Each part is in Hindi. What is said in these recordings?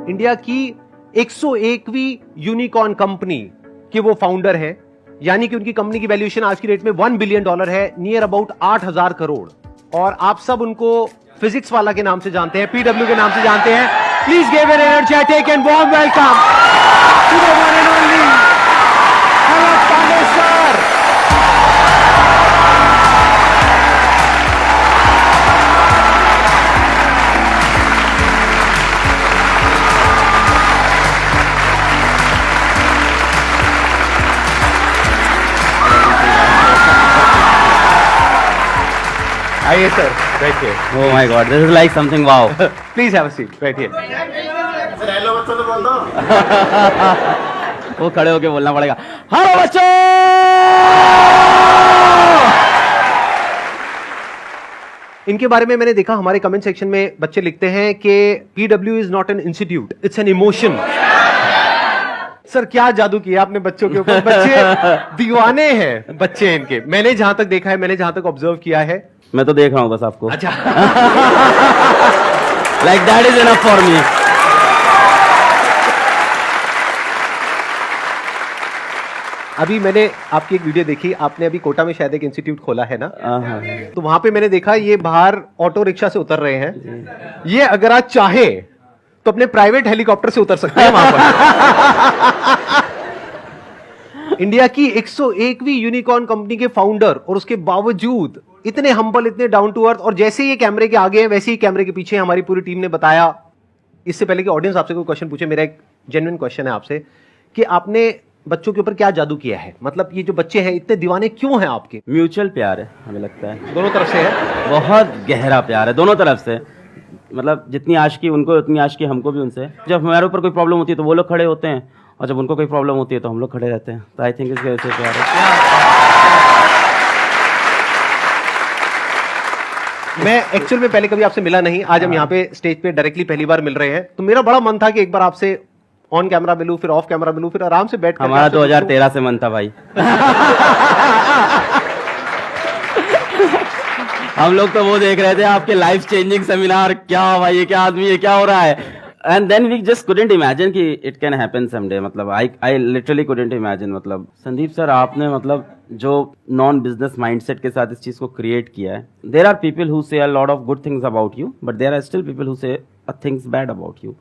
इंडिया की 101वीं यूनिकॉर्न कंपनी के वो फाउंडर हैं, यानी कि उनकी कंपनी की वैल्यूएशन आज की डेट में $1 बिलियन है, नियर अबाउट 8,000 करोड़। और आप सब उनको फिजिक्स वाला के नाम से जानते हैं, पीडब्ल्यू के नाम से जानते हैं। Please give an energetic and warm welcome to the one and only Alakh Pandey sir. आइए सर, बैठिए। Oh my God, this is like something wow. Please have a seat, बैठिए। वो खड़े होके बोलना पड़ेगा, हेलो बच्चों। इनके बारे में मैंने देखा, हमारे कमेंट सेक्शन में बच्चे लिखते हैं कि PW is not an institute, it's an emotion. Sir क्या जादू किया आपने बच्चों के ऊपर, बच्चे दीवाने हैं बच्चे इनके। मैंने जहां तक देखा है, मैंने जहां तक ऑब्जर्व किया है। मैं तो देख रहा हूँ बस आपको। अच्छा। Like that is enough for me. अभी मैंने आपकी एक वीडियो देखी, आपने अभी कोटा में शायद एक इंस्टीट्यूट खोला है ना, तो वहां पे मैंने देखा ये बाहर ऑटो रिक्शा से उतर रहे हैं। ये अगर आप चाहें तो अपने प्राइवेट हेलीकॉप्टर से उतर सकते हैं वहां पर। इंडिया की 101वीं यूनिकॉर्न कंपनी के फाउंडर, और उसके बावजूद इतने हम्बल, इतने डाउन टू अर्थ। और जैसे ये कैमरे के आगे हैं वैसे ही कैमरे के पीछे हमारी पूरी टीम ने बताया। इससे पहले कि ऑडियंस आपसे कोई क्वेश्चन पूछे, मेरा एक जेन्युइन क्वेश्चन है आपसे कि आपने बच्चों के ऊपर क्या जादू किया है? मतलब ये जो बच्चे हैं इतने दीवाने क्यों हैं आपके? म्यूचुअल प्यार है, हमें लगता है दोनों तरफ से है, बहुत गहरा प्यार है दोनों तरफ से। मतलब जितनी आशिकी उनको उतनी आशिकी हमको भी उनसे। जब हमारे ऊपर कोई प्रॉब्लम होती है तो वो लोग खड़े होते हैं, और जब उनको कोई प्रॉब्लम होती है तो हम लोग खड़े रहते हैं। तो आई थिंक इसके वजह से प्यार है। मैं एक्चुअल में पहले कभी आपसे मिला नहीं, आज हम यहाँ पे स्टेज पे डायरेक्टली पहली बार मिल रहे हैं, तो मेरा बड़ा मन था कि एक बार आपसे ऑन कैमरा मिलूं, फिर ऑफ कैमरा मिलूं, फिर आराम से बैठ कर। हमारा 2013 से मन था भाई। हम लोग तो वो देख रहे थे आपके लाइफ चेंजिंग सेमिनार, क्या भाई ये क्या आदमी है, क्या हो रहा है। And then we just couldn't imagine कि इट कैन हैपन समडे। मतलब आई लिटरली कुडंट इमेजिन। मतलब संदीप सर, आपने मतलब जो नॉन बिजनेस माइंडसेट के साथ इस चीज को क्रिएट किया है। There are people who say a lot of good things about you, but there are still people who say things bad about you.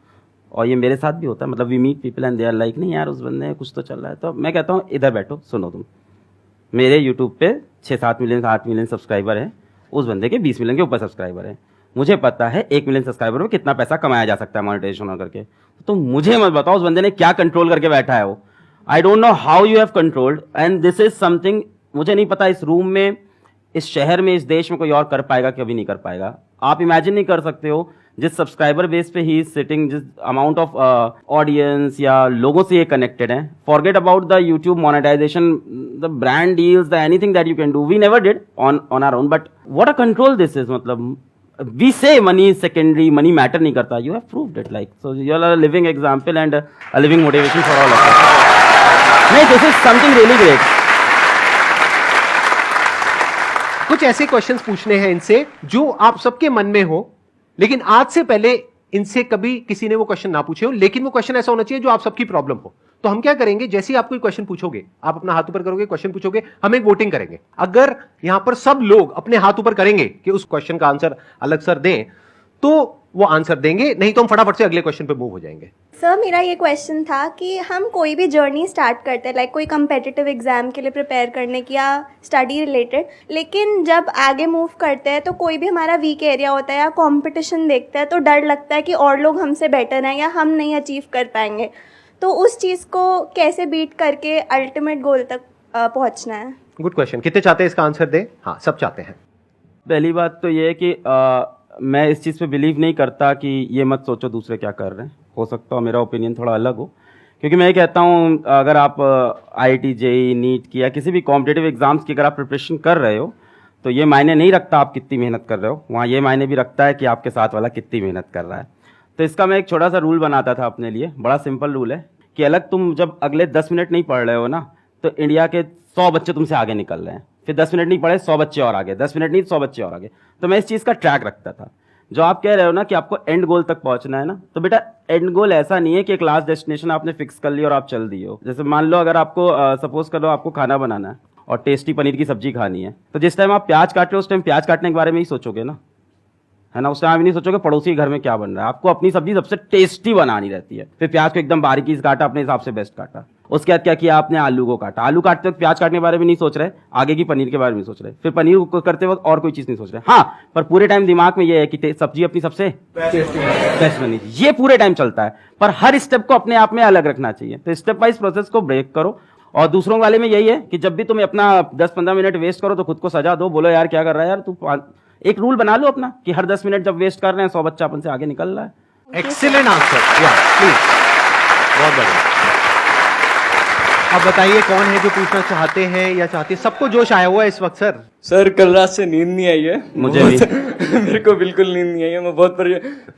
और ये मेरे साथ भी होता है। मतलब we meet people and they are like, नहीं यार उस बंदे कुछ तो चल रहा है। तो मैं कहता हूँ इधर बैठो, सुनो तुम। मेरे यूट्यूब पे 6-7 मिलियन 8 मिलियन सब्सक्राइबर हैं, उस बंदे के 20 मिलियन के ऊपर सब्सक्राइबर हैं। मुझे पता है 1 मिलियन सब्सक्राइबर में कितना पैसा कमाया जा सकता है मोनेटाइजेशन करके। तो मुझे मत बताओ उस बंदे ने क्या कंट्रोल करके बैठा है वो। I don't know how you have controlled, and this is something मुझे नहीं पता इस रूम में, इस शहर में, इस देश में कोई और कर पाएगा, कभी नहीं कर पाएगा। आप इमेजिन नहीं कर सकते हो जिस सब्सक्राइबर बेस पे ही सिटिंग, जिस अमाउंट ऑफ ऑडियंस या लोगों से ये कनेक्टेड है। Forget about the YouTube monetization, the brand deals, the anything that you can do, we never did on our own, but what a control this is. मतलब we say money is secondary, money matter नहीं करता, you have proved it, like so you are a living example and a living motivation for all of us. नहीं, this is something really great. कुछ ऐसे क्वेश्चंस पूछने हैं इनसे जो आप सबके मन में हो, लेकिन आज से पहले इनसे कभी किसी ने वो क्वेश्चन ना पूछे हो, लेकिन वो क्वेश्चन ऐसा होना चाहिए जो आप सबकी प्रॉब्लम हो। तो हम क्या करेंगे, जैसे ही आप कोई क्वेश्चन पूछोगे, आप अपना हाथ ऊपर करोगे, क्वेश्चन पूछोगे, हम एक वोटिंग करेंगे। अगर यहां पर सब लोग अपने हाथ ऊपर करेंगे कि उस क्वेश्चन का आंसर अलग सर दें, तो वो आंसर देंगे, नहीं तो हम फटाफट से अगले क्वेश्चन पे मूव हो जाएंगे। सर मेरा ये क्वेश्चन था कि हम कोई भी जर्नी स्टार्ट करते हैं, लाइक कोई कम्पिटिटिव एग्जाम के लिए प्रिपेयर करने की या स्टडी रिलेटेड, लेकिन जब आगे मूव करते हैं तो कोई भी हमारा वीक एरिया होता है या कंपटीशन देखते हैं तो डर लगता है कि और लोग हमसे बेटर हैं या हम नहीं अचीव कर पाएंगे। तो उस चीज़ को कैसे बीट करके अल्टीमेट गोल तक पहुंचना है? Good question. कितने चाहते हैं इसका आंसर दें? हाँ, सब चाहते हैं। पहली बात तो ये है कि मैं इस चीज़ पे बिलीव नहीं करता कि ये मत सोचो दूसरे क्या कर रहे हैं। हो सकता है मेरा ओपिनियन थोड़ा अलग हो, क्योंकि मैं ये कहता हूँ अगर आप IIT JEE नीट की या किसी भी कॉम्पिटिटिव एग्जाम्स की अगर आप प्रिपरेशन कर रहे हो तो ये मायने नहीं रखता आप कितनी मेहनत कर रहे हो, वहाँ ये मायने भी रखता है कि आपके साथ वाला कितनी मेहनत कर रहा है। तो इसका मैं एक छोटा सा रूल बनाता था अपने लिए, बड़ा सिंपल रूल है कि अलग तुम जब अगले 10 मिनट नहीं पढ़ रहे हो ना, तो इंडिया के 100 बच्चे तुमसे आगे निकल रहे हैं, फिर 10 मिनट नहीं पढ़े 100 बच्चे और आगे, 10 मिनट नहीं 100 बच्चे और आगे। तो मैं इस चीज़ का ट्रैक रखता था। जो आप कह रहे हो ना कि आपको एंड गोल तक पहुंचना है ना, तो बेटा एंड गोल ऐसा नहीं है कि एक लास्ट डेस्टिनेशन आपने फिक्स कर ली और आप चल दिए हो। जैसे मान लो अगर आपको सपोज करो आपको खाना बनाना है और टेस्टी पनीर की सब्जी खानी है, तो जिस टाइम आप प्याज काट रहे हो उस टाइम प्याज काटने के बारे में ही सोचोगे ना, है ना। उस टाइम आप नहीं सोचोगे पड़ोसी के घर में क्या बन रहा है। आपको अपनी सब्जी सबसे टेस्टी बनानी रहती है। फिर प्याज को एकदम बारीकी से काटा, अपने हिसाब से बेस्ट काटा। उसके बाद क्या किया आपने, आलू को काटा। आलू काटते वक्त प्याज काटने के बारे में नहीं सोच रहे, आगे की पनीर के बारे में सोच रहे। फिर पनीर को करते वक्त और कोई चीज नहीं सोच रहे। हाँ, पर पूरे टाइम दिमाग में ये है कि सब्जी अपनी सबसे बेस्ट बनी थी। ये पूरे टाइम चलता है, पर हर स्टेप को अपने आप में अलग रखना चाहिए। तो स्टेप वाइज प्रोसेस को ब्रेक करो। और दूसरों वाले में यही है कि जब भी तुम अपना 10-15 मिनट वेस्ट करो तो खुद को सजा दो, बोलो यार क्या कर रहा है यार तू। एक रूल बना लो अपना कि हर 10 मिनट जब वेस्ट कर रहे हैं 100 बच्चा अपन से आगे निकल रहा है। एक्सीलेंट आंसर, या प्लीज, बहुत बढ़िया। अब बताइए कौन है जो पूछना चाहते हैं या चाहते हैं? सबको जोश आया हुआ है इस वक्त सर। सर कल रात से नींद नहीं आई है मुझे भी। मेरे को बिल्कुल नींद नहीं आई है। मैं बहुत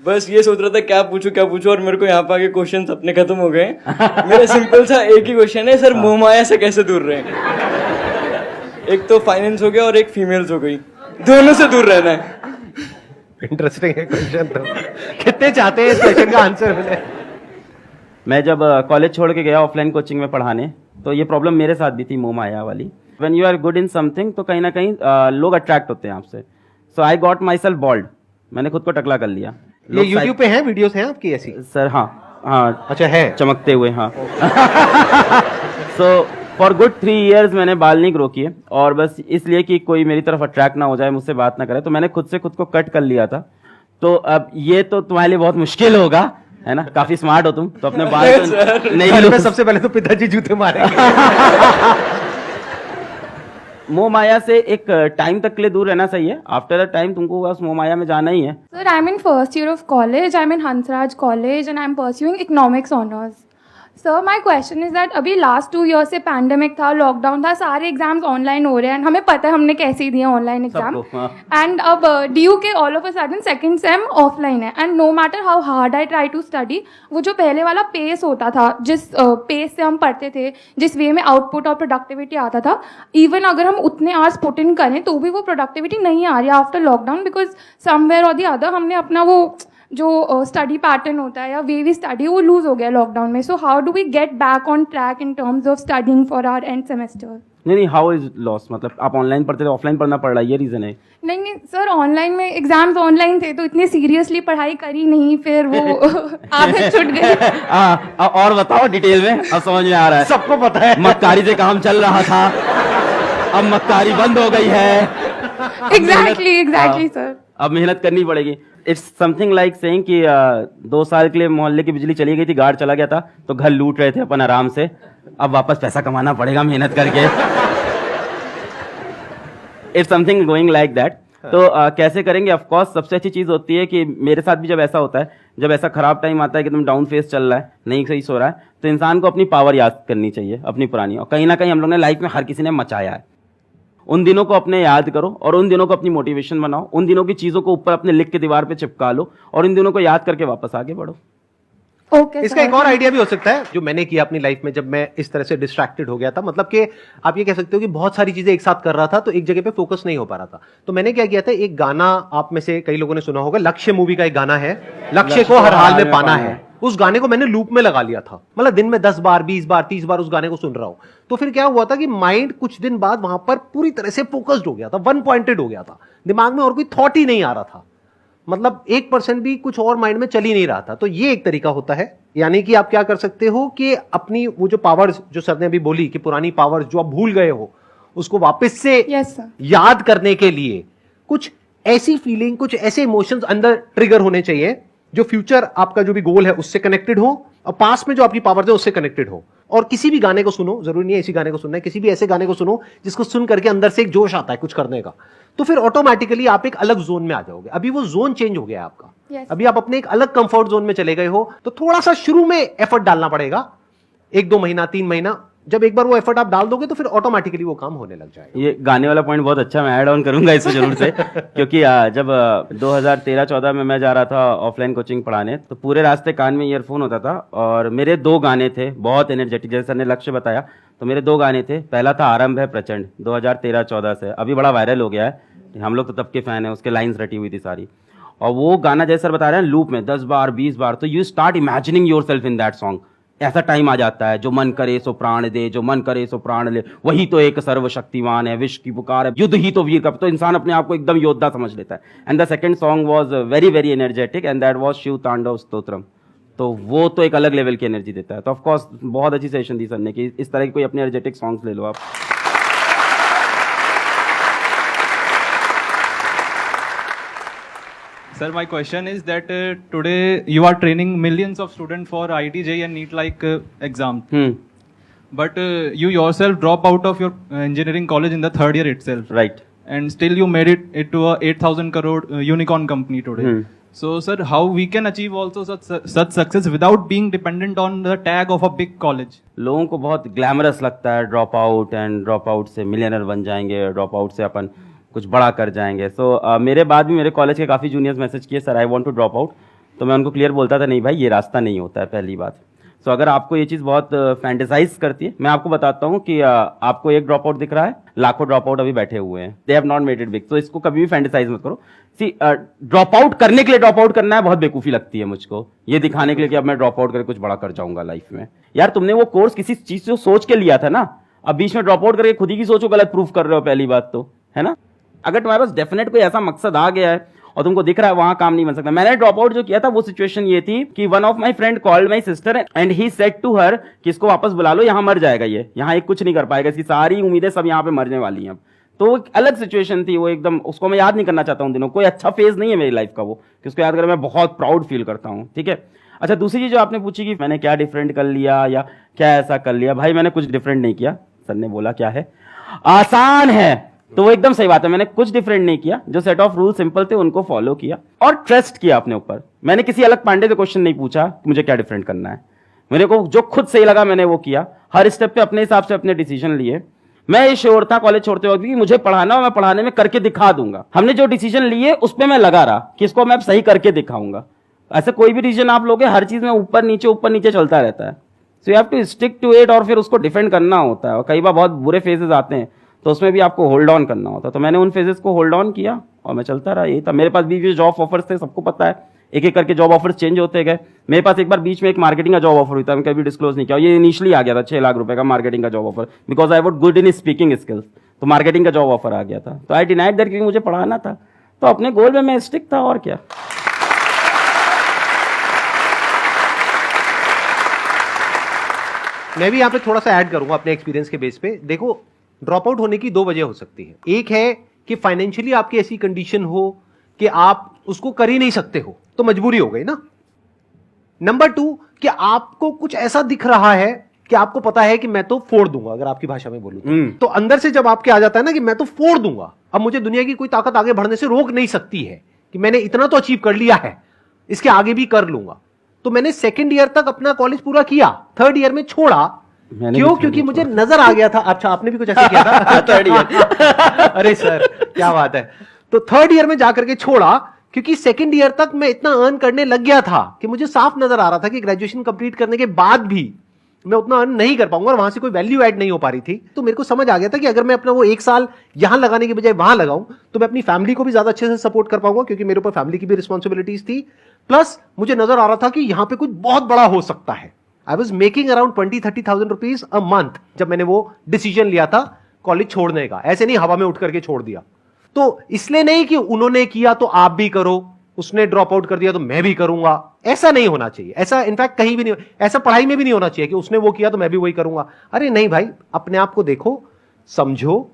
बस ये सोच रहा था क्या पूछूं और मेरे को यहाँ पे आके क्वेश्चन अपने खत्म हो गए। मेरा सिंपल सा एक ही क्वेश्चन है सर, मोहमाया से कैसे दूर रहे? एक तो फाइनेंस हो गया और एक फीमेल्स हो गई, दोनों से दूर रहना है। इंटरेस्टिंग है क्वेश्चन। तो कितने चाहते हैं इस क्वेश्चन का आंसर मिले? मैं जब कॉलेज छोड़ के गया ऑफलाइन कोचिंग में पढ़ाने, तो ये प्रॉब्लम मेरे साथ भी थी, मोह माया वाली। When you are good in something तो कहीं ना कहीं लोग अट्रैक्ट होते हैं आपसे। So I got myself bold, मैंने खुद को टकला कर लिया। ये यूट्यूब पे है, वीडियोस हैं आपकी ऐसी? सर हाँ अच्छा है, चमकते हुए, हाँ। सो फॉर गुड 3 years मैंने बाल नहीं ग्रो किए, और बस इसलिए कि कोई मेरी तरफ अट्रैक्ट ना हो जाए, मुझसे बात ना करे, तो मैंने खुद से खुद को कट कर लिया था। तो अब ये तो तुम्हारे लिए बहुत मुश्किल होगा, है ना, काफी स्मार्ट हो तुम, तो अपने बाल तो नहीं घर में लो। सबसे पहले तो पिताजी जूते मारेंगे। मोह माया से एक टाइम तक के लिए दूर रहना सही है। आफ्टर द टाइम तुमको बस मोह माया में जाना ही है। Sir, I'm in first year of college. I'm in Hansraj College and I'm pursuing economics honors. Sir, my question is that अभी last 2 years से pandemic था, लॉकडाउन था, सारे एग्जाम्स ऑनलाइन हो रहे हैं, हमें पता है हमने कैसे दिए ऑनलाइन एग्जाम, सबको, हाँ। एंड अब ड्यू के all of a sudden second sem offline है, and no matter how hard I try to study, वो जो पहले वाला पेस होता था, जिस पेस से हम पढ़ते थे, जिस वे में आउटपुट और प्रोडक्टिविटी आता था, इवन अगर हम उतने आवर्स पुट इन करें तो भी वो प्रोडक्टिविटी नहीं आ रही आफ्टर लॉकडाउन, बिकॉज समवेयर और द अदर हमने अपना वो जो स्टडी पैटर्न होता है या वे वी स्टडी वो लूज हो गया लॉकडाउन में. So how do we get back on track in terms of studying for our end semester? नहीं, हाउ इज लॉस? मतलब आप ऑनलाइन पढ़ते थे, ऑफलाइन पढ़ना पड़ रहा है, ये रीजन है? नहीं सर, ऑनलाइन में एग्जाम्स ऑनलाइन थे तो इतने सीरियसली पढ़ाई करी नहीं, फिर वो आदत छूट गई. और बताओ डिटेल में, अब समझ में आ रहा है. सबको पता है मक्कारी से काम चल रहा था, अब मक्कारी बंद हो गई है. Exactly sir. अब मेहनत करनी पड़ेगी. इट्स समथिंग लाइक सेइंग कि 2 साल के लिए मोहल्ले की बिजली चली गई थी, गार्ड चला गया था, तो घर लूट रहे थे अपन आराम से. अब वापस पैसा कमाना पड़ेगा मेहनत करके. It's something going like that. तो कैसे करेंगे? ऑफ कोर्स सबसे अच्छी चीज होती है कि मेरे साथ भी जब ऐसा होता है, जब ऐसा खराब टाइम आता है कि तुम डाउन फेस चल रहा है, नहीं सही सो रहा है, तो इंसान को अपनी पावर याद करनी चाहिए, अपनी पुरानी. और कहीं ना कहीं हम लोग ने लाइफ में हर किसी ने मचाया है. उन दिनों को अपने याद करो और उन दिनों को अपनी मोटिवेशन बनाओ. उन दिनों की चीजों को ऊपर अपने लिख के दीवार पे चिपका लो और इन दिनों को याद करके वापस आगे बढ़ो. Okay, इसका एक और आइडिया भी हो सकता है जो मैंने किया अपनी लाइफ में, जब मैं इस तरह से डिस्ट्रैक्टेड हो गया था. मतलब कि आप ये कह सकते हो कि बहुत सारी चीजें एक साथ कर रहा था तो एक जगह पे फोकस नहीं हो पा रहा था. तो मैंने क्या किया था, एक गाना आप में से कई लोगों ने सुना होगा, लक्ष्य मूवी का एक गाना है, लक्ष्य को हर हाल में पाना है. उस गाने को मैंने लूप में लगा लिया था. मतलब दिन में 10 बार 20 बार 30 बार उस गाने को सुन रहा हूं. तो फिर क्या हुआ था कि माइंड कुछ दिन बाद वहां पर पूरी तरह से फोकस्ड हो गया था, वन पॉइंटेड हो गया था. दिमाग में और कोई थॉट ही नहीं आ रहा था. मतलब 1% भी कुछ और माइंड में चल ही नहीं रहा था. तो ये एक तरीका होता है. यानी कि आप क्या कर सकते हो कि अपनी वो जो पावर्स जो सर ने अभी बोली कि पुरानी पावर्स जो आप भूल गए हो, उसको वापस से याद करने के लिए कुछ ऐसी फीलिंग, कुछ ऐसे इमोशंस अंदर ट्रिगर होने चाहिए जो फ्यूचर आपका जो भी गोल है उससे कनेक्टेड हो और पास में जो आपकी पावर्स है उससे कनेक्टेड हो. और किसी भी गाने को सुनो, जरूरी नहीं है इसी गाने को सुनना है, किसी भी ऐसे गाने को सुनो जिसको सुन करके अंदर से एक जोश आता है कुछ करने का. तो फिर ऑटोमेटिकली आप एक अलग जोन में आ जाओगे. अभी वो जोन चेंज हो गया है आपका. अभी आप अपने एक अलग कंफर्ट जोन में चले गए हो. तो थोड़ा सा शुरू में एफर्ट डालना पड़ेगा, 1-2 महीना 3 महीना. जब एक बार वो एफर्ट आप डाल दोगे तो फिर ऑटोमेटिकली वो काम होने लग जाएगा. ये गाने वाला पॉइंट बहुत अच्छा, मैं ऐड ऑन करूंगा इसको जरूर से. क्योंकि जब 2013-14 में मैं जा रहा था ऑफलाइन कोचिंग पढ़ाने, तो पूरे रास्ते कान में ईयरफोन होता था और मेरे 2 गाने थे बहुत एनर्जेटिक, जैसे सर ने लक्ष्य बताया. तो मेरे 2 गाने थे. पहला था आरंभ है प्रचंड, 2013-14 से, अभी बड़ा वायरल हो गया है, हम लोग तो तब के फैन है, उसके लाइन्स रटी हुई थी सारी. और वो गाना जैसे सर बता रहे हैं लूप में 10 बार 20 बार, तो you start imagining your self in that song. ऐसा टाइम आ जाता है, जो मन करे सो प्राण दे, जो मन करे सो प्राण ले, वही तो एक सर्वशक्तिमान है, विश्व की पुकार है, युद्ध ही तो वीर का, तो इंसान अपने आप को एकदम योद्धा समझ लेता है। And the second song was very very energetic and that was Shiv Tandav Stotram. तो वो तो एक अलग लेवल की एनर्जी देता है। तो ऑफ कोर्स बहुत अच्छी सेशन दी सर ने कि इस तरह की कोई अपने एनर्जेटिक सॉन्ग्स ले लो आप। Sir, my question is that today you are training millions of students for IIT JEE and NEET like exams. But you yourself drop out of your engineering college in the third year itself. Right. And still you made it to a 8,000 crore unicorn company today. So sir, how we can achieve also such success without being dependent on the tag of a big college? लोगों को बहुत ग्लैमरस लगता है drop out, and drop out से मिलियनर बन जाएंगे, ड्रॉप आउट से अपन कुछ बड़ा कर जाएंगे। सो मेरे बाद भी मेरे कॉलेज के काफ़ी जूनियर्स मैसेज किए sir I want to drop out, तो मैं उनको क्लियर बोलता था नहीं भाई ये रास्ता नहीं होता है पहली बात। सो अगर आपको ये चीज़ बहुत फैंटेसाइज करती है, मैं आपको बताता हूँ कि आपको एक ड्रॉप आउट दिख रहा है, लाखों ड्रॉप आउट अभी बैठे हुए हैं, they have not made it big. तो इसको कभी भी फैंटेसाइज मत करो। सी ड्रॉप आउट करने के लिए ड्रॉप आउट करना है बहुत बेवकूफ़ी लगती है मुझको, ये दिखाने के लिए कि अब मैं ड्रॉप आउट करके कुछ बड़ा कर जाऊंगा लाइफ में। यार तुमने वो कोर्स किसी चीज़ से सोच के लिया था ना, अब बीच में ड्रॉप आउट करके खुद ही की सोचो गलत प्रूफ कर रहे हो, पहली बात तो है ना। अगर तुम्हारे पास डेफिनेट कोई ऐसा मकसद आ गया है और तुमको दिख रहा है वहां काम नहीं बन सकता। मैंने ड्रॉप आउट जो किया था वो सिचुएशन ये थी कि one of my friend called my sister and he said to her कि इसको वापस बुला लो, यहाँ मर जाएगा ये, यहाँ एक कुछ नहीं कर पाएगा, इसकी सारी उम्मीदें सब यहाँ पे मरने वाली हैं। अब तो एक अलग सिचुएशन थी वो, एकदम उसको मैं याद नहीं करना चाहता हूँ दिनों, कोई अच्छा फेज नहीं है मेरी लाइफ का वो कि उसको याद कर मैं बहुत प्राउड फील करता हूँ। ठीक है। अच्छा, दूसरी चीज जो आपने पूछी कि मैंने क्या डिफरेंट कर लिया या क्या ऐसा कर लिया, भाई मैंने कुछ डिफरेंट नहीं किया। सर ने बोला क्या है आसान है, तो वो एकदम सही बात है, मैंने कुछ डिफरेंट नहीं किया, जो सेट ऑफ रूल सिंपल थे उनको फॉलो किया और ट्रस्ट किया अपने ऊपर। मैंने किसी अलग पांडे से क्वेश्चन नहीं पूछा कि मुझे क्या डिफरेंट करना है, मेरे को जो खुद सही लगा मैंने वो किया, हर स्टेप पे अपने हिसाब से अपने डिसीजन लिए। मैं ये श्योर था कॉलेज छोड़ते वक्त कि मुझे पढ़ाना और मैं पढ़ाने में करके दिखा दूंगा। हमने जो डिसीजन लिए उस पर मैं लगा रहा कि इसको मैं सही करके दिखाऊंगा। ऐसे कोई भी डिसीजन आप लोगे हर चीज में ऊपर नीचे चलता रहता है, so you have to stick to it और फिर उसको डिफेंड करना होता है। और कई बार बहुत बुरे फेजेस आते हैं तो उसमें भी आपको होल्ड ऑन करना होता है, तो मैंने उन फेजेस को होल्ड ऑन किया और मैं चलता रहा। यही था, मेरे पास भी जॉब ऑफर्स थे, सबको पता है, एक एक करके जॉब ऑफर्स चेंज होते गए। मेरे पास एक बार बीच में एक मार्केटिंग का जॉब ऑफर हुआ था, मैं कभी डिस्क्लोज नहीं किया, ये इनिशियली आ गया था 6 लाख रुपए का मार्केटिंग का job offer, because I what good in speaking skills, तो मार्केटिंग का जॉब ऑफर आ गया था। तो आई डिनाइड दैट क्योंकि मुझे पढ़ाना था, तो अपने गोल में मैं स्टिक था और क्या। मैं भी यहाँ पे थोड़ा सा ऐड करूंगा अपने एक्सपीरियंस के बेस पे। देखो, ड्रॉप आउट होने की 2 वजह हो सकती है। एक है कि फाइनेंशियली आपकी ऐसी कंडीशन हो कि आप उसको कर ही नहीं सकते हो, तो मजबूरी हो गई ना। नंबर 2 कि आपको कुछ ऐसा दिख रहा है कि आपको पता है कि मैं तो फोड़ दूंगा, अगर आपकी भाषा में बोलूं तो अंदर से जब आपके आ जाता है ना कि मैं तो फोड़ दूंगा, अब मुझे दुनिया की कोई ताकत आगे बढ़ने से रोक नहीं सकती है, कि मैंने इतना तो अचीव कर लिया है, इसके आगे भी कर लूंगा। तो मैंने 2nd ईयर तक अपना कॉलेज पूरा किया, 3rd ईयर में छोड़ा। क्यों? क्योंकि मुझे नजर आ गया था। अच्छा, आपने भी कुछ ऐसे किया था? 3rd ईयर अरे सर क्या बात है। तो 3rd ईयर में जाकर के छोड़ा क्योंकि 2nd ईयर तक मैं इतना अर्न करने लग गया था कि मुझे साफ नजर आ रहा था कि ग्रेजुएशन कंप्लीट करने के बाद भी मैं उतना अर्न नहीं कर पाऊंगा और वहां से कोई वैल्यू ऐड नहीं हो पा रही थी। तो मेरे को समझ आ गया था कि अगर मैं अपना वो 1 साल यहां लगाने के बजाय वहां लगाऊं तो मैं अपनी फैमिली को भी ज्यादा अच्छे से सपोर्ट कर पाऊंगा, क्योंकि मेरे ऊपर फैमिली की भी रिस्पॉन्सिबिलिटीज थी। प्लस मुझे नजर आ रहा था कि यहां पे कुछ बहुत बड़ा हो सकता है। I was making around 20-30,000 rupees a month जब मैंने वो डिसीजन लिया था कॉलेज छोड़ने का। ऐसे नहीं हवा में उठ करके छोड़ दिया। तो इसलिए नहीं कि उन्होंने किया तो आप भी करो, उसने ड्रॉप आउट कर दिया तो मैं भी करूंगा, ऐसा नहीं होना चाहिए। ऐसा इनफैक्ट कहीं भी नहीं, ऐसा पढ़ाई में भी नहीं होना चाहिए कि उसने वो किया तो मैं भी वही करूंगा। अरे नहीं भाई, अपने आप को देखो, समझो,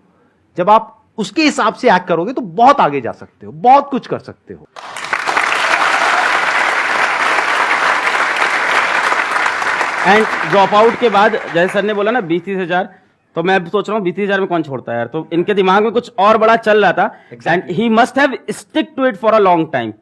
जब आप उसके हिसाब से एक्ट करोगे तो बहुत आगे जा सकते हो, बहुत कुछ कर सकते हो। एंड ड्रॉप आउट के बाद जैसे सर ने बोला ना 20-30 हजार, तो मैं सोच रहा हूँ 20-30 हजार में कौन छोड़ता है यार, तो इनके दिमाग में कुछ और बड़ा चल रहा था and he must have stick to it for a long time.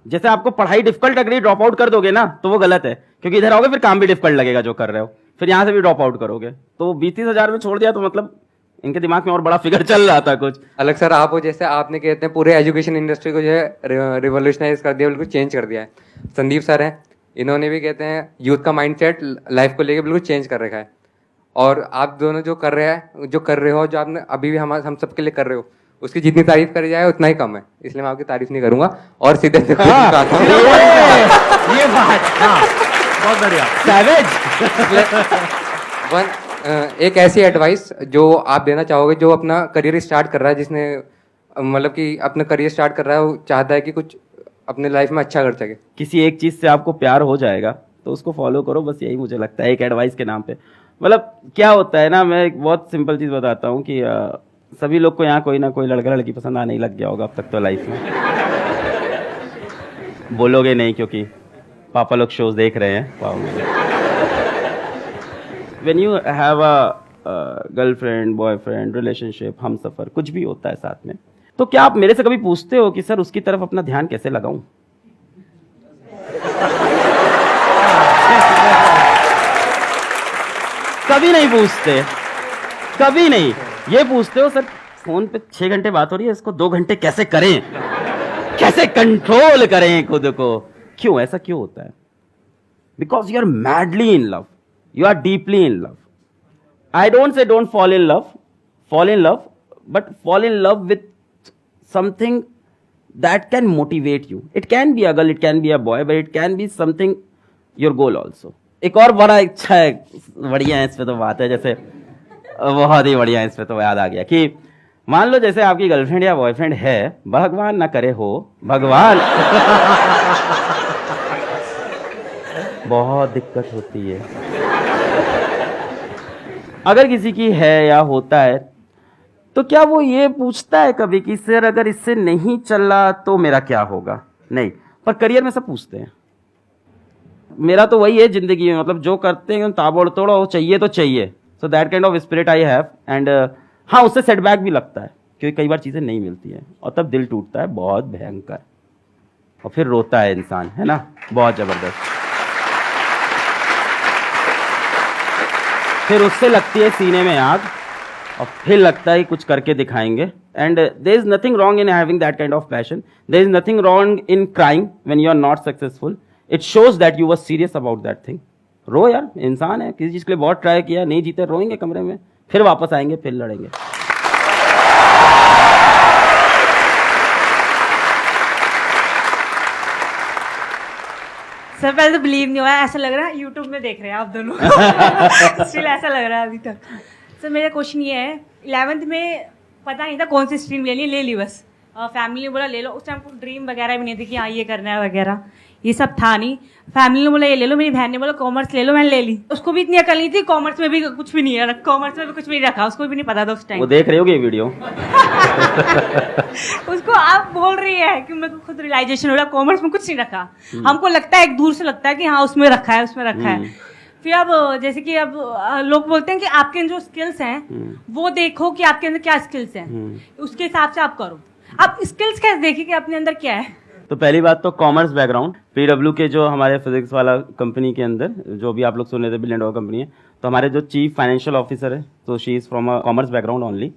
जैसे आपको पढ़ाई डिफिकल्ट लग रही है, ड्रॉप आउट कर दोगे ना तो वो गलत है, क्योंकि इधर आओगे फिर काम भी डिफिकल्ट लगेगा जो कर रहे हो, फिर यहां से भी ड्रॉप आउट करोगे। तो 20-30 हजार में छोड़ दिया तो मतलब इनके दिमाग में और बड़ा फिगर चल रहा था कुछ अलग। सर आप वो जैसे आपने कहते हैं पूरे एजुकेशन इंडस्ट्री को जो है रिवोल्यूशनाइज कर दिया, बिल्कुल चेंज कर दिया है। संदीप सर हैं, इन्होंने भी कहते हैं यूथ का माइंडसेट लाइफ को लेकर बिल्कुल चेंज कर रखा है। और आप दोनों जो कर रहे हो, जो आपने अभी भी हम सबके लिए कर रहे हो, उसकी जितनी तारीफ करी जाए उतना ही कम है, इसलिए मैं आपकी तारीफ नहीं करूंगा और सीधे से हाँ, आता हूँ। ये बात, हाँ, बहुत बढ़िया। savage। एक ऐसी एडवाइस जो आप देना चाहोगे जो अपना करियर स्टार्ट कर रहा है, जिसने मतलब कि अपना करियर स्टार्ट कर रहा है, वो चाहता है कि कुछ अपने लाइफ में अच्छा कर सके। किसी एक चीज से आपको प्यार हो जाएगा तो उसको फॉलो करो, बस यही मुझे लगता है एक एडवाइस के नाम पे। मतलब क्या होता है ना, मैं एक बहुत सिंपल चीज बताता हूँ कि सभी लोग को यहाँ कोई ना कोई लड़का लड़की पसंद आने ही लग गया होगा अब तक तो लाइफ में। बोलोगे नहीं क्योंकि पापा लोग शोज देख रहे हैं। When you have a girlfriend, boyfriend, relationship, हम सफर, कुछ भी होता है साथ में, तो क्या आप मेरे से कभी पूछते हो कि सर उसकी तरफ अपना ध्यान कैसे लगाऊं? कभी नहीं पूछते, कभी नहीं। ये पूछते हो सर फोन पे 6 घंटे बात हो रही है, इसको 2 घंटे कैसे करें, कैसे कंट्रोल करें खुद को? क्यों ऐसा क्यों होता है? Because you are madly in love, you are deeply in love. I don't say don't fall in love, fall in love, but fall in love with something that can motivate you. It can be a girl, it can be a boy, but it can be something your goal also. एक और बड़ा अच्छा है, बढ़िया है इस पे तो बात है, जैसे बहुत ही बढ़िया है इस पे तो याद आ गया कि मान लो जैसे आपकी गर्लफ्रेंड या बॉयफ्रेंड है, भगवान ना करे हो, भगवान बहुत दिक्कत होती है अगर किसी की है या होता है, तो क्या वो ये पूछता है कभी कि सर अगर इससे नहीं चला तो मेरा क्या होगा? नहीं, पर करियर में सब पूछते हैं। मेरा तो वही है जिंदगी में, मतलब जो करते हैं ताबड़ तोड़ चाहिए तो चाहिए। So that kind of spirit I have. And हाँ, उससे सेटबैक भी लगता है क्योंकि कई बार चीज़ें नहीं मिलती हैं और तब दिल टूटता है बहुत भयंकर, और फिर रोता है इंसान, है ना, बहुत ज़बरदस्त। फिर उससे लगती है सीने में आग और फिर लगता है कुछ करके दिखाएंगे। And there is nothing wrong in having that kind of passion, there is nothing wrong in crying when you are not successful. It shows that you were serious about that thing. रो यार, इंसान है, किसी चीज़ के लिए बहुत ट्राई किया, नहीं जीते, रोएंगे कमरे में, फिर वापस आएंगे, फिर लड़ेंगे। सर पहले तो बिलीव नहीं हुआ, ऐसा लग रहा है यूट्यूब में देख रहे हैं आप दोनों। स्टिल ऐसा लग रहा है अभी तक। सर मेरा क्वेश्चन ये है, 11th में पता नहीं था कौन सी स्ट्रीम लेनी है, ले ली बस। फैमिली ने बोला ले लो, उस टाइम कोई ड्रीम वगैरह भी नहीं थी कि हाँ ये करना है वगैरह, ये सब था नहीं। फैमिली ने बोला ये ले लो, मेरी बहन ने बोला कॉमर्स ले लो, मैंने ले ली। उसको भी इतनी अकल नहीं थी, कॉमर्स में भी कुछ भी नहीं है, कॉमर्स में भी कुछ भी नहीं रखा, उसको भी नहीं पता था उस टाइम। वो देख रहे होगे ये वीडियो। उसको आप बोल रही है कि मेरे को खुद रियलाइजेशन हो रहा है कॉमर्स में कुछ नहीं रखा। हमको लगता है एक दूर से लगता है कि हाँ उसमें रखा है, उसमें रखा है। फिर अब जैसे कि अब लोग बोलते हैं कि आपके अंदर जो स्किल्स हैं वो देखो कि आपके अंदर क्या स्किल्स हैं, उसके हिसाब से आप करो। आप स्किल्स कैसे देखिए कि अपने अंदर क्या है? तो पहली बात तो कॉमर्स बैकग्राउंड, पीडब्ल्यू के जो हमारे फिजिक्स वाला कंपनी के अंदर जो भी आप लोग सुन रहे थे बिलियन डॉलर कंपनी है, तो हमारे जो चीफ फाइनेंशियल ऑफिसर है तो she is from a commerce background only,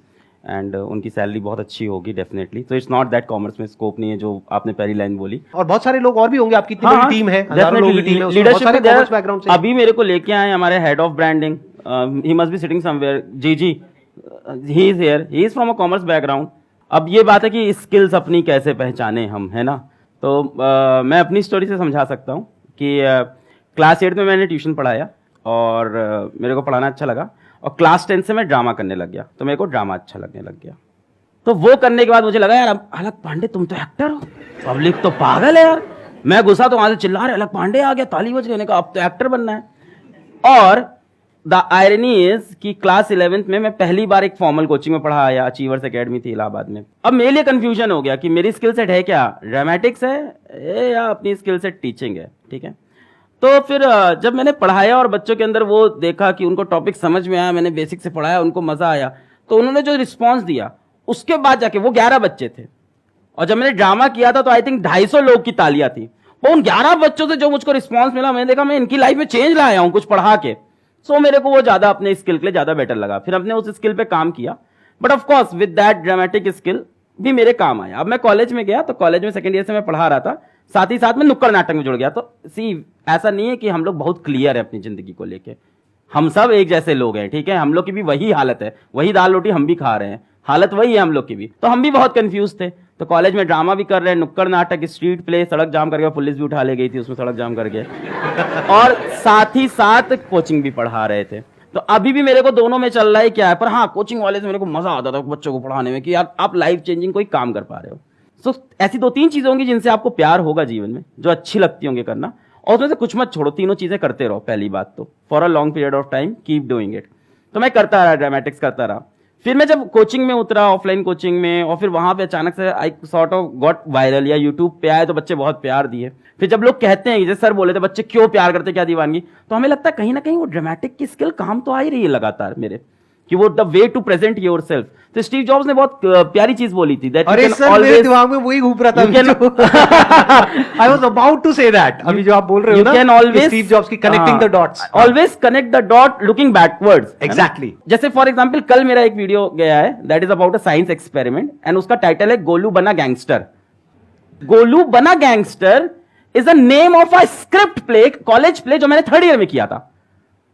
and उनकी सैलरी बहुत अच्छी होगी डेफिनेटली। तो इट्स नॉट दैट कॉमर्स में स्कोप नहीं है जो आपने पहली लाइन बोली। और बहुत सारे लोग और भी होंगे, आपकी इतनी बड़ी टीम है, हजारों लोगों की टीम है, उसमें बहुत सारे कॉमर्स बैकग्राउंड से। अभी मेरे को लेके आए हमारे head of branding, he must be sitting somewhere, जी he is here, he is from a commerce background. अब ये बात है कि स्किल्स अपनी कैसे पहचाने हम, है ना। तो मैं अपनी स्टोरी से समझा सकता हूँ कि क्लास 8 में मैंने ट्यूशन पढ़ाया और मेरे को पढ़ाना अच्छा लगा, और क्लास 10 से मैं ड्रामा करने लग गया, तो मेरे को ड्रामा अच्छा लगने लग गया। तो वो करने के बाद मुझे लगा यार अलग पांडे तुम तो एक्टर हो, पब्लिक तो पागल है यार। मैं घुसा तो वहां से चिल्ला रहे अलग पांडे आ गया, ताली बज गई, अब तो एक्टर बनना है। और द आयरनी इज कि क्लास 11th में मैं पहली बार एक फॉर्मल कोचिंग में पढ़ा आया, अचीवर्स एकेडमी थी इलाहाबाद में। अब मेरे लिए कंफ्यूजन हो गया कि मेरी स्किल सेट है क्या, ड्रामेटिक्स है या अपनी स्किल सेट टीचिंग है, ठीक है। तो फिर जब मैंने पढ़ाया और बच्चों के अंदर वो देखा कि उनको टॉपिक समझ में आया, मैंने बेसिक से पढ़ाया, उनको मजा आया, तो उन्होंने जो रिस्पॉन्स दिया उसके बाद जाके वो 11 बच्चे थे, और जब मैंने ड्रामा किया था तो आई थिंक 250 लोग की तालियां थी। वो उन 11 बच्चों से जो मुझको रिस्पॉन्स मिला, मैंने देखा मैं इनकी लाइफ में चेंज लाया हूँ कुछ पढ़ा के। सो मेरे को वो ज्यादा अपने स्किल के लिए ज्यादा बेटर लगा, फिर अपने उस स्किल पे काम किया। But of course with that dramatic skill भी मेरे काम आया। अब मैं कॉलेज में गया तो कॉलेज में सेकंड ईयर से मैं पढ़ा रहा था, साथ ही साथ में नुक्कड़ नाटक में जुड़ गया। तो सी ऐसा नहीं है कि हम लोग बहुत क्लियर है अपनी जिंदगी को लेके, हम सब एक जैसे लोग हैं, ठीक है, हम लोग की भी वही हालत है, वही दाल रोटी हम भी खा रहे हैं। हालत वही है हम लोग की भी। तो हम भी बहुत कंफ्यूज थे। तो कॉलेज में ड्रामा भी कर रहे हैं, नुक्कड़ नाटक, स्ट्रीट प्ले, सड़क जाम करके पुलिस भी उठा ले गई थी उसमें सड़क जाम करके, और साथ ही साथ कोचिंग भी पढ़ा रहे थे। तो अभी भी मेरे को दोनों में चल रहा है क्या है, पर हाँ कोचिंग वाले से मेरे को मजा आता था बच्चों को पढ़ाने में कि यार आप लाइफ चेंजिंग कोई काम कर पा रहे हो। सो ऐसी 2-3 चीजें होंगी जिनसे आपको प्यार होगा जीवन में, जो अच्छी लगती होंगी करना, और उसमें से कुछ मत छोड़ो, तीनों चीजें करते रहो। पहली बात तो for a long period of time keep doing it. तो मैं करता रहा, ड्रामेटिक्स करता रहा। फिर मैं जब कोचिंग में उतरा, ऑफलाइन कोचिंग में, और फिर वहां पे अचानक से I sort of got viral, या यूट्यूब पे आए तो बच्चे बहुत प्यार दिए। फिर जब लोग कहते हैं, जैसे सर बोले थे बच्चे क्यों प्यार करते, क्या दीवानगी, तो हमें लगता है कहीं ना कहीं वो ड्रामेटिक की स्किल काम तो आ ही रही है लगातार मेरे, कि वो the way to present yourself. तो स्टीव जॉब्स ने बहुत प्यारी चीज बोली थी, दैट अरे सर मेरे दिमाग में वही घूम रहा था, I was about to say that. अभी जो आप बोल रहे हो ना, कैन ऑलवेज स्टीव जॉब्स की connecting the dots, always connect the dot looking backwards. Exactly. जैसे फॉर एग्जांपल कल मेरा एक वीडियो गया है, that is about a science experiment, and उसका टाइटल है गोलू बना गैंगस्टर। गोलू बना gangster is a name of a script play, college play, जो मैंने 3rd ईयर में किया था।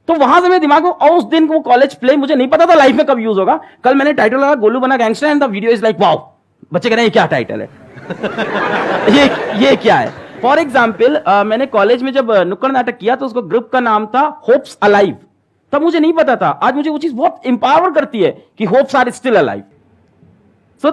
तो वहां से मेरे दिमाग में, और उस दिन वो कॉलेज प्ले मुझे नहीं पता था लाइफ में कब यूज होगा। कल मैंने टाइटल लगा गोलू बना gangster, and the video is like wow, बच्चे कह रहे हैं क्या टाइटल है ये क्या है। फॉर एग्जाम्पल मैंने कॉलेज में जब नुक्कड़ नाटक किया तो उसको ग्रुप का नाम था होप्स अलाइव। तब मुझे नहीं पता था, आज मुझे वो चीज बहुत इंपावर करती है कि hopes are still alive. So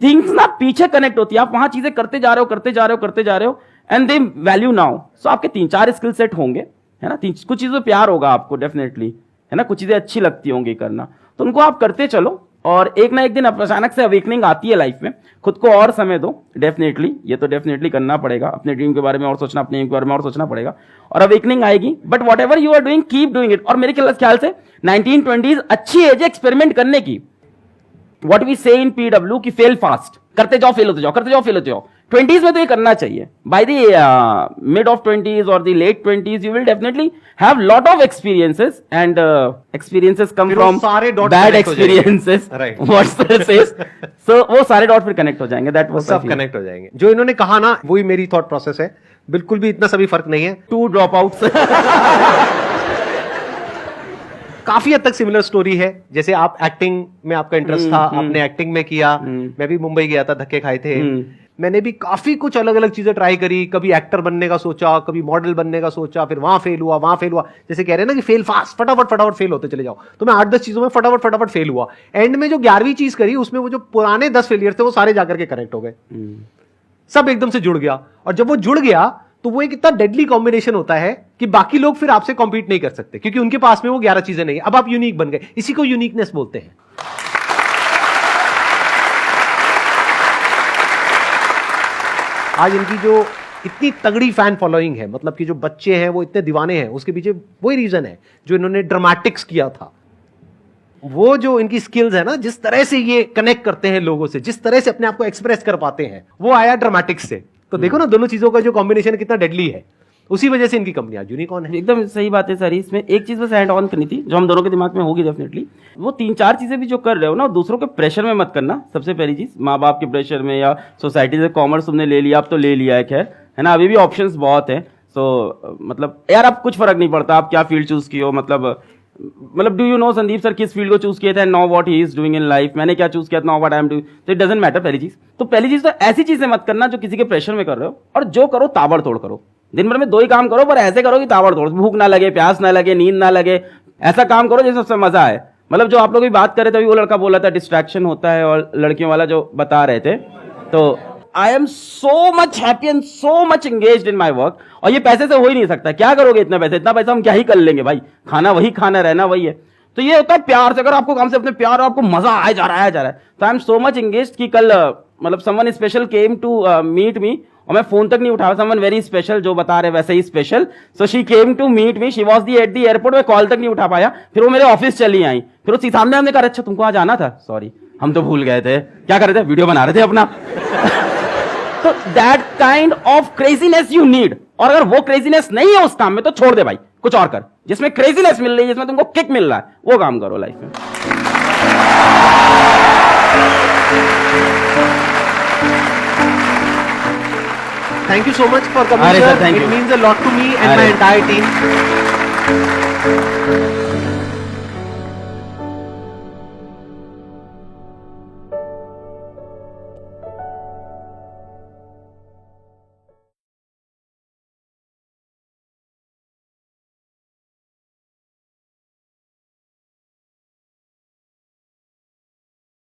things ना पीछे कनेक्ट होती है, आप वहां चीजें करते जा रहे हो एंड दे वैल्यू नाउ। सो आपके 3-4 स्किल सेट होंगे, है ना, कुछ चीजों प्यार होगा आपको डेफिनेटली, है ना, कुछ चीजें अच्छी लगती होंगी करना, तो उनको आप करते चलो, और एक ना एक दिन अचानक से अवेकनिंग आती है लाइफ में। खुद को और समय दो, डेफिनेटली, ये तो डेफिनेटली करना पड़ेगा, अपने ड्रीम के बारे में और सोचना, अपने एम के बारे में और सोचना पड़ेगा, और अवेकनिंग आएगी। But whatever you are doing keep doing it. और मेरे ख्याल से 1920s अच्छी एज है एक्सपेरिमेंट करने की। व्हाट वी से इन पीडब्ल्यू की फेल फास्ट, करते जाओ फेल होते जाओ, करते जाओ फेल होते जाओ। 20s में तो ये करना चाहिए। By the mid of 20s और the late 20s you will definitely have lot of experiences, and experiences come from bad experiences, what's this, so वो सारे डॉट फिर कनेक्ट हो जाएंगे, दैट वाज सब कनेक्ट हो जाएंगे। जो इन्होंने कहा ना, वही मेरी थॉट प्रोसेस है, बिल्कुल भी इतना सभी फर्क नहीं है। 2 ड्रॉप आउट्स काफी हद तक सिमिलर स्टोरी है। जैसे आप एक्टिंग में आपका इंटरेस्ट था, आपने एक्टिंग में किया, मैं भी मुंबई गया था, धक्के खाए थे, मैंने भी काफी कुछ अलग अलग चीजें ट्राई करी, कभी एक्टर बनने का सोचा, कभी मॉडल बनने का सोचा, फिर वहां फेल हुआ। जैसे कह रहे हैं ना कि फेल फास्ट, फटाफट फेल होते चले जाओ, तो मैं 8-10 चीजों में फटाफट फेल हुआ। एंड में जो 11वीं चीज करी, उसमें वो जो पुराने 10 फेलियर थे वो सारे जाकर के कनेक्ट हो गए, सब एकदम से जुड़ गया। और जब वो जुड़ गया तो वो एक इतना डेडली कॉम्बिनेशन होता है कि बाकी लोग फिर आपसे कॉम्पीट नहीं कर सकते, क्योंकि उनके पास में वो 11 चीजें नहीं है। अब आप यूनिक बन गए, इसी को यूनिकनेस बोलते हैं। आज इनकी जो इतनी तगड़ी फैन फॉलोइंग है, मतलब कि जो बच्चे हैं वो इतने दीवाने हैं, उसके पीछे वही रीजन है जो इन्होंने ड्रामेटिक्स किया था। वो जो इनकी स्किल्स है ना, जिस तरह से ये कनेक्ट करते हैं लोगों से, जिस तरह से अपने आप को एक्सप्रेस कर पाते हैं, वो आया ड्रामेटिक्स से। तो देखो ना, दोनों चीजों का जो कॉम्बिनेशन कितना डेडली है, उसी वजह से इनकी कंपनी आज यूनिकॉर्न है। एकदम सही बात है सर। इसमें एक चीज बस ऐड ऑन करनी थी, जो हम दोनों के दिमाग में होगी डेफिनेटली, वो 3-4 चीजें भी जो कर रहे हो ना, दूसरों के प्रेशर में मत करना। सबसे पहली चीज, माँ बाप के प्रेशर में या सोसाइटी से, कॉमर्स तुमने ले लिया, अब तो ले लिया है, खैर, है ना, अभी भी ऑप्शंस बहुत है। सो मतलब यार अब कुछ फर्क नहीं पड़ता आप क्या फील्ड चूज की हो। मतलब do you know Sandeep sir किस फील्ड को चूज किया था, know what he is doing in life, मैंने क्या चूज किया था, know what I am doing, तो इट डजंट मैटर। पहली चीज तो ऐसी चीजें मत करना जो किसी के प्रेशर में कर रहे हो, और जो करो ताबड़तोड़ करो। दिन भर में 2 ही काम करो, पर ऐसे करो कि ताबड़तोड़, भूख ना लगे, प्यास ना लगे, नींद ना लगे, ऐसा काम करो जिसमें सबसे मजा आए। मतलब जो आप लोग भी बात कर रहे थे, अभी वो लड़का बोला था डिस्ट्रैक्शन होता है, और लड़कियों वाला जो बता रहे थे, तो I am so much happy and so much engaged in my work. और ये पैसे से हो ही नहीं सकता, क्या करोगे इतना पैसा हम क्या ही कर लेंगे भाई, खाना वही खाना, रहना वही है। तो ये होता है प्यार से, अगर आपको काम से अपने प्यार और आपको मजा आया जा रहा है, तो I am so much engaged कि कल मतलब someone special came to meet me, और मैं फोन तक नहीं उठाया, समवन वेरी स्पेशल, जो बता रहे वैसे ही special, so she came to meet me, she was the at the airport, मैं कॉल तक नहीं उठा पाया, फिर वो मेरे ऑफिस चली आई, फिर वो सामने हमने कहा अच्छा तुमको आज आना था, सॉरी हम तो भूल गए थे, क्या कर रहे थे, वीडियो बना रहे थे अपना। तो that kind of craziness you need, और अगर वो क्रेजीनेस नहीं है उस काम में तो छोड़ दे भाई, कुछ और कर, जिसमें क्रेजीनेस मिल रही है, जिसमें तुमको किक मिल रहा है, वो काम करो लाइफ में। Thank you so much for coming, Sir, sir. thank It you. means a lot to me and my entire team.